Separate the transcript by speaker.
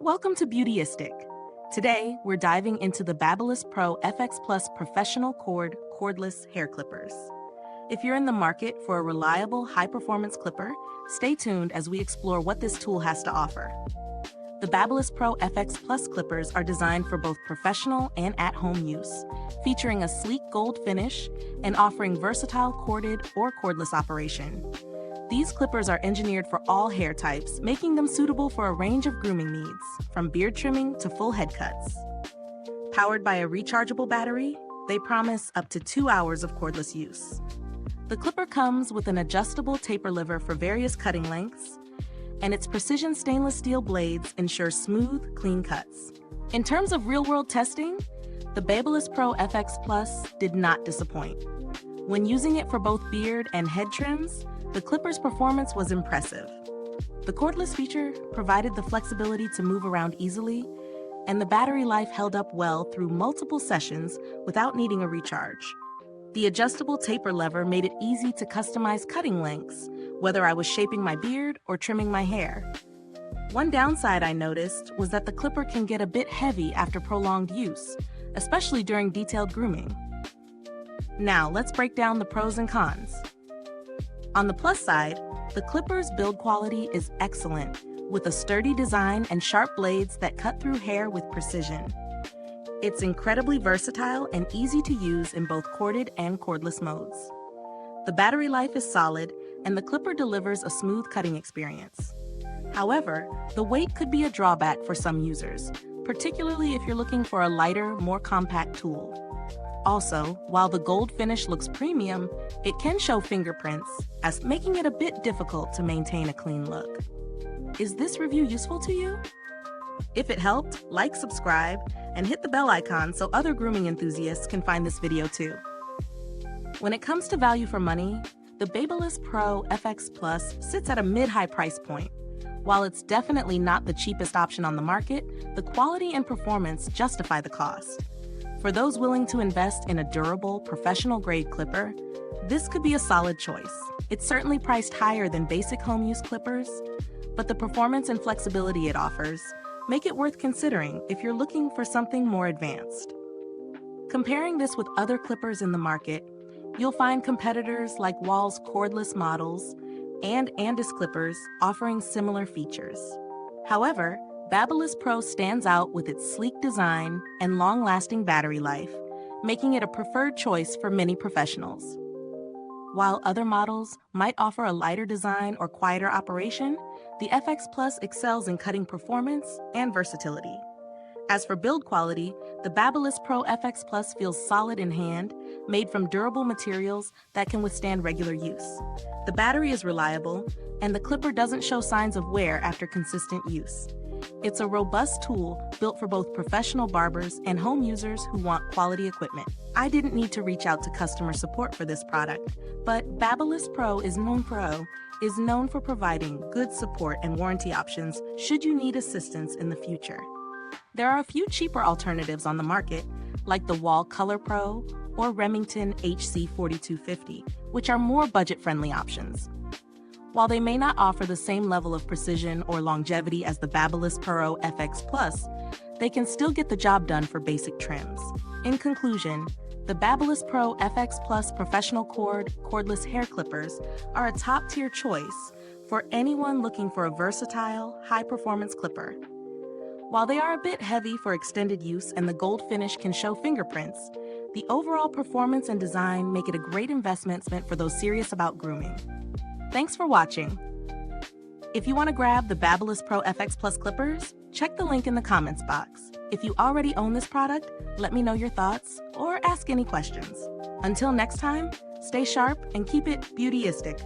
Speaker 1: Welcome to Beautyistic. Today, we're diving into the BaBylissPRO FX Professional Cord Cordless Hair Clippers. If you're in the market for a reliable, high-performance clipper, stay tuned as we explore what this tool has to offer. The BaBylissPRO FX Clippers are designed for both professional and at-home use, featuring a sleek gold finish and offering versatile corded or cordless operation. These clippers are engineered for all hair types, making them suitable for a range of grooming needs, from beard trimming to full head cuts. Powered by a rechargeable battery, they promise up to 2 hours of cordless use. The clipper comes with an adjustable taper lever for various cutting lengths, and its precision stainless steel blades ensure smooth, clean cuts. In terms of real-world testing, the BaBylissPRO FX Plus did not disappoint. When using it for both beard and head trims, the clipper's performance was impressive. The cordless feature provided the flexibility to move around easily, and the battery life held up well through multiple sessions without needing a recharge. The adjustable taper lever made it easy to customize cutting lengths, whether I was shaping my beard or trimming my hair. One downside I noticed was that the clipper can get a bit heavy after prolonged use, especially during detailed grooming. Now, let's break down the pros and cons. On the plus side, the clipper's build quality is excellent, with a sturdy design and sharp blades that cut through hair with precision. It's incredibly versatile and easy to use in both corded and cordless modes. The battery life is solid, and the clipper delivers a smooth cutting experience. However, the weight could be a drawback for some users, particularly if you're looking for a lighter, more compact tool. Also, while the gold finish looks premium, it can show fingerprints, making it a bit difficult to maintain a clean look. Is this review useful to you? If it helped, like, subscribe, and hit the bell icon so other grooming enthusiasts can find this video too. When it comes to value for money, the BaBylissPRO FX Plus sits at a mid-high price point. While it's definitely not the cheapest option on the market, the quality and performance justify the cost. For those willing to invest in a durable, professional-grade clipper, this could be a solid choice. It's certainly priced higher than basic home-use clippers, but the performance and flexibility it offers make it worth considering if you're looking for something more advanced. Comparing this with other clippers in the market, you'll find competitors like Wahl's cordless models and Andis clippers offering similar features. However, BaBylissPRO stands out with its sleek design and long-lasting battery life, making it a preferred choice for many professionals. While other models might offer a lighter design or quieter operation, the FX Plus excels in cutting performance and versatility. As for build quality, the BaBylissPRO FX Plus feels solid in hand, made from durable materials that can withstand regular use. The battery is reliable, and the clipper doesn't show signs of wear after consistent use. It's a robust tool built for both professional barbers and home users who want quality equipment. I didn't need to reach out to customer support for this product, but BaBylissPRO is known for providing good support and warranty options should you need assistance in the future. There are a few cheaper alternatives on the market, like the Wahl Color Pro or Remington HC4250, which are more budget-friendly options. While they may not offer the same level of precision or longevity as the BaBylissPRO FX Plus, they can still get the job done for basic trims. In conclusion, the BaBylissPRO FX Plus Professional Cord Cordless Hair Clippers are a top-tier choice for anyone looking for a versatile, high-performance clipper. While they are a bit heavy for extended use and the gold finish can show fingerprints, the overall performance and design make it a great investment for those serious about grooming. Thanks for watching. If you want to grab the BaBylissPRO FX Plus clippers, check the link in the comments box. If you already own this product, let me know your thoughts or ask any questions. Until next time, stay sharp and keep it beautyistic.